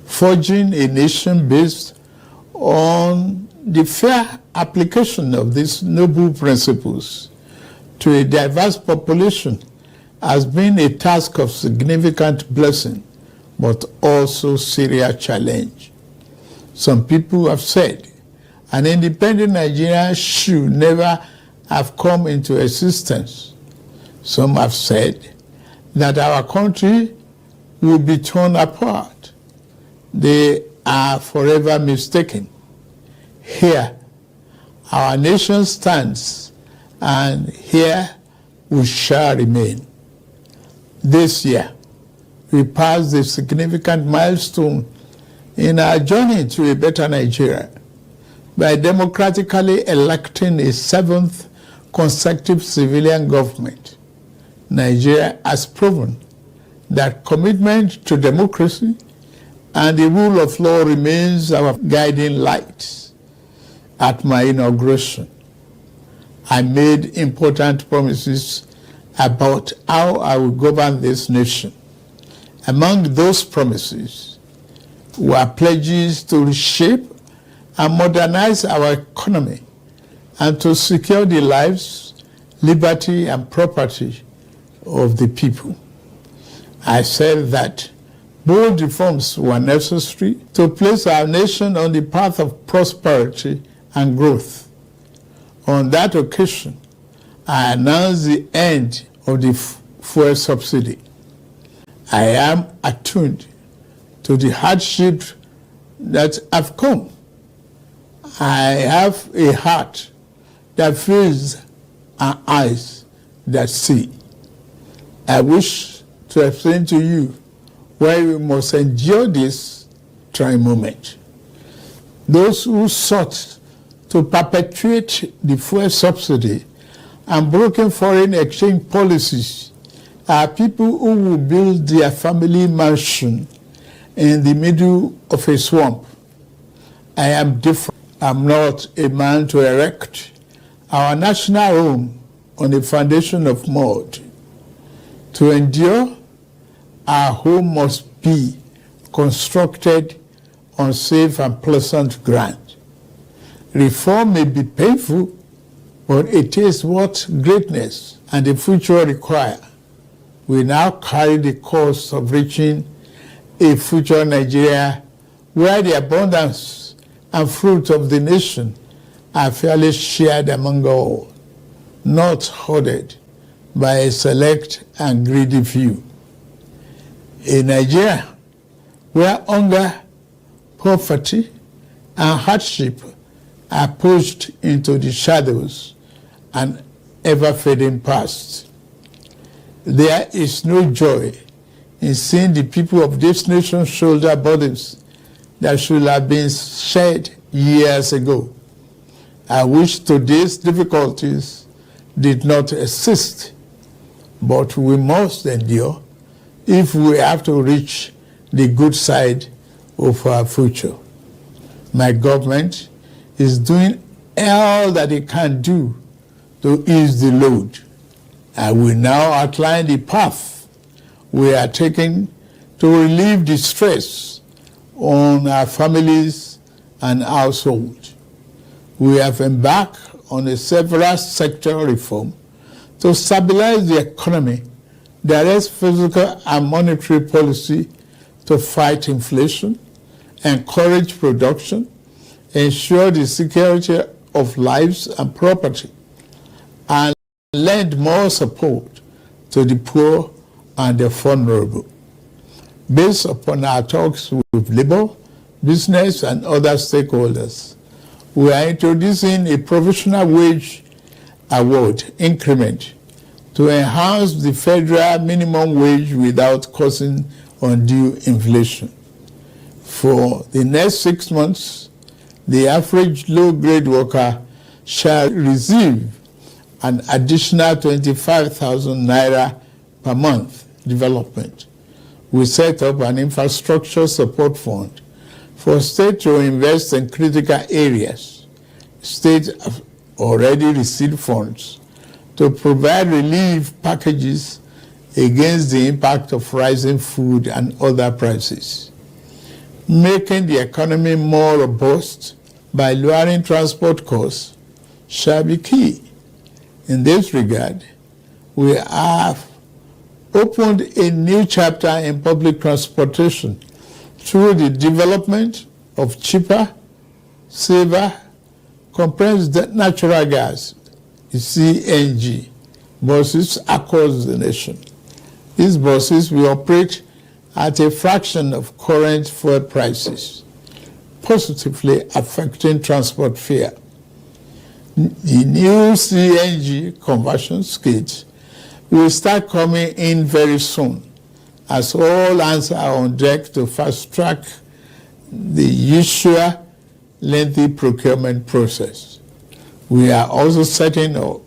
forging a nation based on the fair application of these noble principles to a diverse population has been a task of significant blessing, but also serious challenge. Some people have said an independent Nigeria should never have come into existence. Some have said that our country will be torn apart. They are forever mistaken. Here, our nation stands, and here we shall remain. This year, we passed a significant milestone in our journey to a better Nigeria by democratically electing a 7th consecutive civilian government. Nigeria has proven that commitment to democracy and the rule of law remains our guiding light. At my inauguration, I made important promises about how I will govern this nation. Among those promises were pledges to reshape and modernize our economy and to secure the lives, liberty, and property of the people. I said that bold reforms were necessary to place our nation on the path of prosperity and growth. On that occasion, I announced the end of the fuel subsidy. I am attuned to the hardship that have come. I have a heart that feels and eyes that see. I wish to explain to you why we must endure this trying moment. Those who sought to perpetuate the fuel subsidy and broken foreign exchange policies are people who will build their family mansion in the middle of a swamp. I am different. I'm not a man to erect our national home on a foundation of mud. To endure, our home must be constructed on safe and pleasant ground. Reform may be painful, but it is what greatness and the future require. We now carry the cost of reaching a future Nigeria where the abundance and fruit of the nation are fairly shared among all, not hoarded by a select and greedy few. A Nigeria where hunger, poverty, and hardship are pushed into the shadows and ever-fading past. There is no joy in seeing the people of this nation shoulder burdens that should have been shared years ago. I wish today's difficulties did not exist, but we must endure if we have to reach the good side of our future. My government is doing all that it can do to ease the load. I will now outline the path we are taking to relieve the stress on our families and households. We have embarked on a several sector reform to stabilize the economy, direct physical and monetary policy to fight inflation, encourage production, ensure the security of lives and property, and lend more support to the poor and the vulnerable. Based upon our talks with labor, business, and other stakeholders, we are introducing a provisional wage award increment to enhance the federal minimum wage without causing undue inflation. For the next 6 months, the average low-grade worker shall receive an additional 25,000 naira per month development. We set up an infrastructure support fund for states to invest in critical areas. States have already received funds to provide relief packages against the impact of rising food and other prices. making the economy more robust by lowering transport costs shall be key. In this regard, we have opened a new chapter in public transportation through the development of cheaper, safer, compressed natural gas, CNG, buses across the nation. These buses will operate at a fraction of current fuel prices, positively affecting transport fare. The new CNG conversion kits will start coming in very soon, as all hands are on deck to fast-track the usual lengthy procurement process. We are also setting up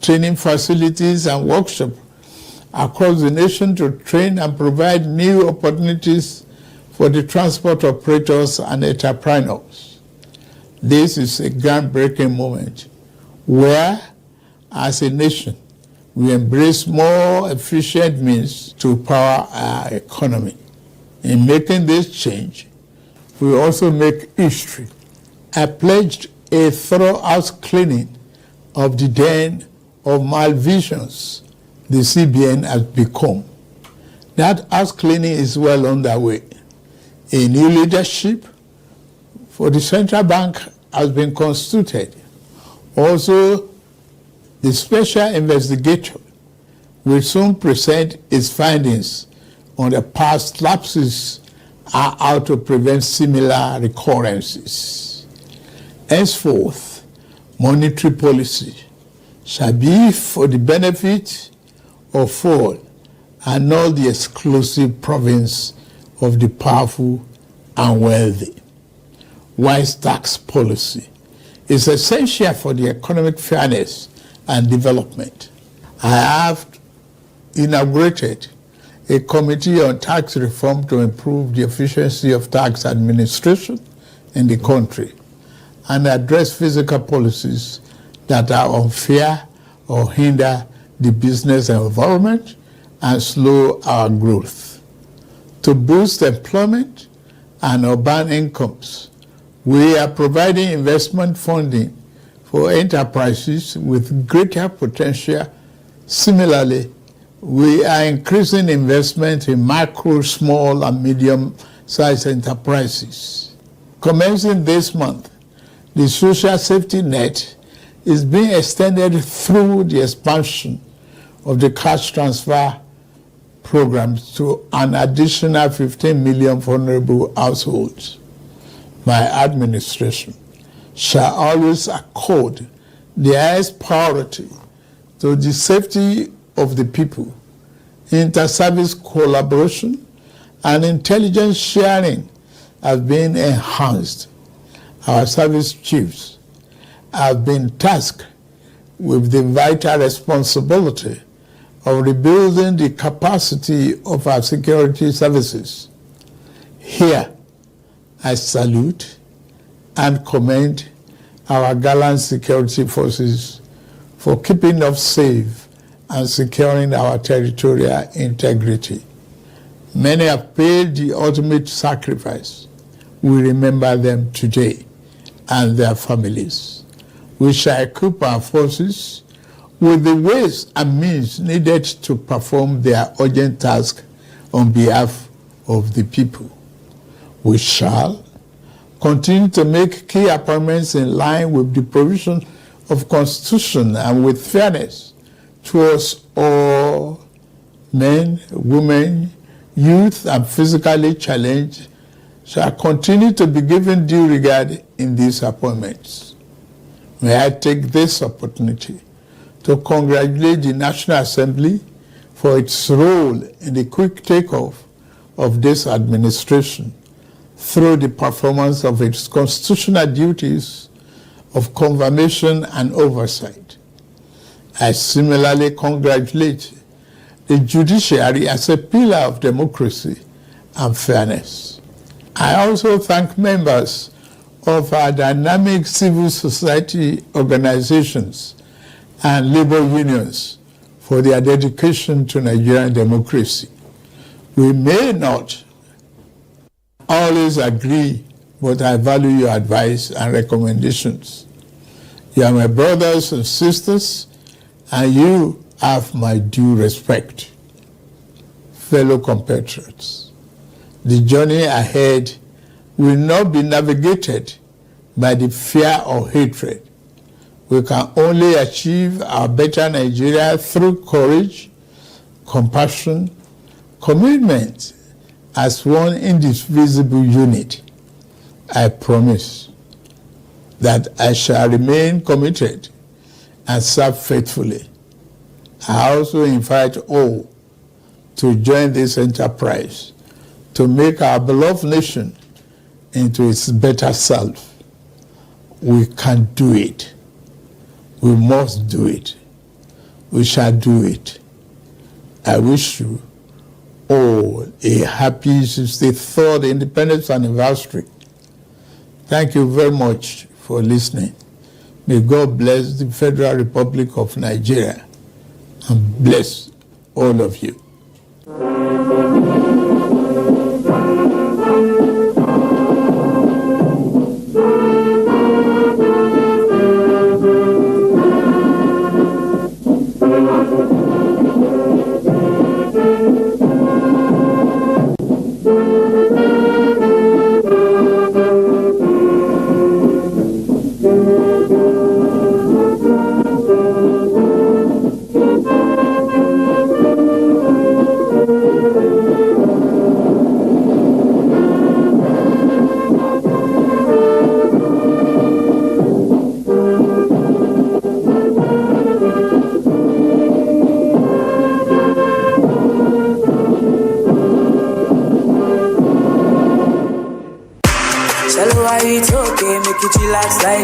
training facilities and workshops across the nation to train and provide new opportunities for the transport operators and entrepreneurs. This is a groundbreaking moment where, as a nation, we embrace more efficient means to power our economy. In making this change, we also make history. I pledged a thorough house cleaning of the den of malvisions the CBN has become. That house cleaning is well underway. A new leadership for the central bank has been constituted. Also, the special investigator will soon present its findings on the past lapses and how to prevent similar recurrences. Henceforth, monetary policy shall be for the benefit of all and not the exclusive province of the powerful and wealthy. Wise tax policy is essential for the economic fairness and development. I have inaugurated a committee on tax reform to improve the efficiency of tax administration in the country and address fiscal policies that are unfair or hinder the business environment and slow our growth. To boost employment and urban incomes, we are providing investment funding for enterprises with greater potential. Similarly, we are increasing investment in micro, small, and medium-sized enterprises. Commencing this month, the social safety net is being extended through the expansion of the cash transfer programs to an additional 15 million vulnerable households. My administration shall always accord the highest priority to the safety of the people. Inter-service collaboration and intelligence sharing have been enhanced. Our service chiefs have been tasked with the vital responsibility of rebuilding the capacity of our security services. Here, I salute and commend our gallant security forces for keeping us safe and securing our territorial integrity. Many have paid the ultimate sacrifice. We remember them today and their families. We shall equip our forces with the ways and means needed to perform their urgent task on behalf of the people. We shall continue to make key appointments in line with the provision of Constitution and with fairness towards all men, women, youth, and physically challenged shall continue to be given due regard in these appointments. May I take this opportunity to congratulate the National Assembly for its role in the quick takeoff of this administration through the performance of its constitutional duties of confirmation and oversight. I similarly congratulate the judiciary as a pillar of democracy and fairness. I also thank members of our dynamic civil society organizations and labor unions for their dedication to Nigerian democracy. We may not always agree, but I value your advice and recommendations. You are my brothers and sisters, and you have my due respect. Fellow compatriots, the journey ahead will not be navigated by the fear or hatred. We can only achieve our better Nigeria through courage, compassion, commitment as one indivisible unit. I promise that I shall remain committed and serve faithfully. I also invite all to join this enterprise to make our beloved nation into its better self. We can do it. We must do it. We shall do it. I wish you all a happy 63rd Independence Anniversary. Thank you very much for listening. May God bless the Federal Republic of Nigeria and bless all of you. Shallow, why it's okay, make it relax like